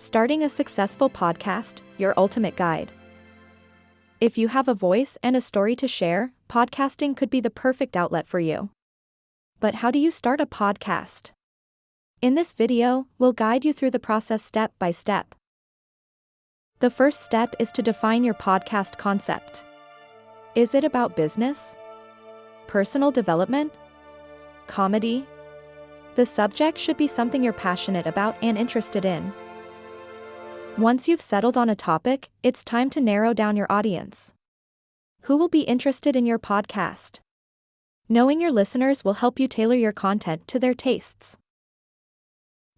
Starting a successful podcast, your ultimate guide. If you have a voice and a story to share, podcasting could be the perfect outlet for you. But how do you start a podcast? In this video, we'll guide you through the process step by step. The first step is to define your podcast concept. Is it about business? Personal development? Comedy? The subject should be something you're passionate about and interested in. Once you've settled on a topic, it's time to narrow down your audience. Who will be interested in your podcast? Knowing your listeners will help you tailor your content to their tastes.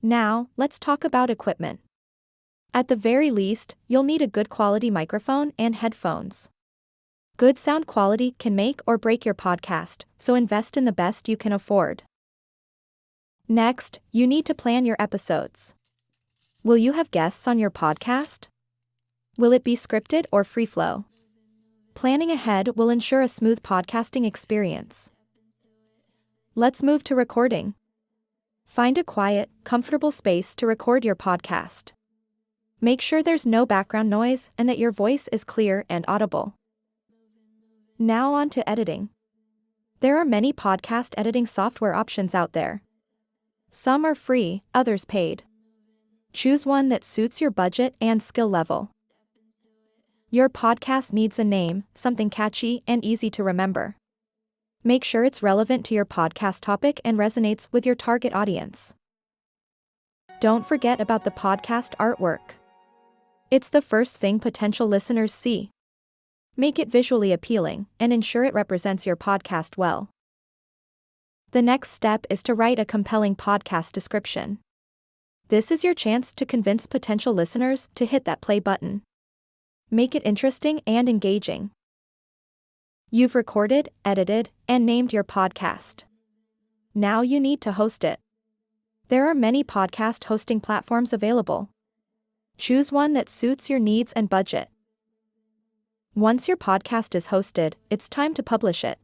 Now, let's talk about equipment. At the very least, you'll need a good quality microphone and headphones. Good sound quality can make or break your podcast, so invest in the best you can afford. Next, you need to plan your episodes. Will you have guests on your podcast? Will it be scripted or free flow? Planning ahead will ensure a smooth podcasting experience. Let's move to recording. Find a quiet, comfortable space to record your podcast. Make sure there's no background noise and that your voice is clear and audible. Now on to editing. There are many podcast editing software options out there. Some are free, others paid. Choose one that suits your budget and skill level. Your podcast needs a name, something catchy and easy to remember. Make sure it's relevant to your podcast topic and resonates with your target audience. Don't forget about the podcast artwork. It's the first thing potential listeners see. Make it visually appealing and ensure it represents your podcast well. The next step is to write a compelling podcast description. This is your chance to convince potential listeners to hit that play button. Make it interesting and engaging. You've recorded, edited, and named your podcast. Now you need to host it. There are many podcast hosting platforms available. Choose one that suits your needs and budget. Once your podcast is hosted, it's time to publish it.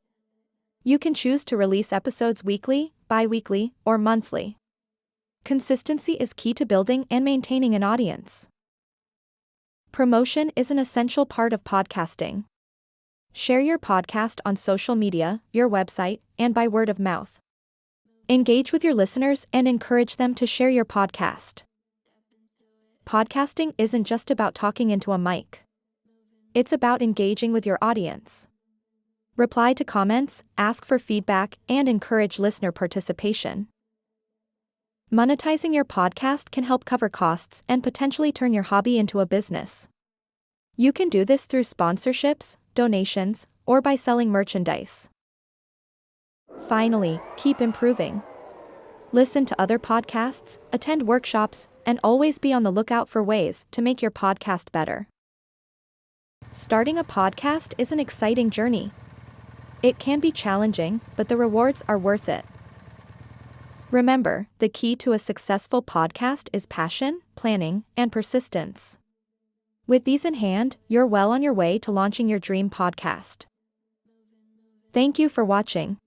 You can choose to release episodes weekly, bi-weekly, or monthly. Consistency is key to building and maintaining an audience. Promotion is an essential part of podcasting. Share your podcast on social media, your website, and by word of mouth. Engage with your listeners and encourage them to share your podcast. Podcasting isn't just about talking into a mic. It's about engaging with your audience. Reply to comments, ask for feedback, and encourage listener participation. Monetizing your podcast can help cover costs and potentially turn your hobby into a business. You can do this through sponsorships, donations, or by selling merchandise. Finally, keep improving. Listen to other podcasts, attend workshops, and always be on the lookout for ways to make your podcast better. Starting a podcast is an exciting journey. It can be challenging, but the rewards are worth it. Remember, the key to a successful podcast is passion, planning, and persistence. With these in hand, you're well on your way to launching your dream podcast. Thank you for watching.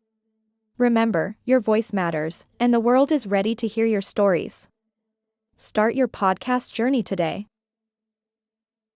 Remember, your voice matters, and the world is ready to hear your stories. Start your podcast journey today.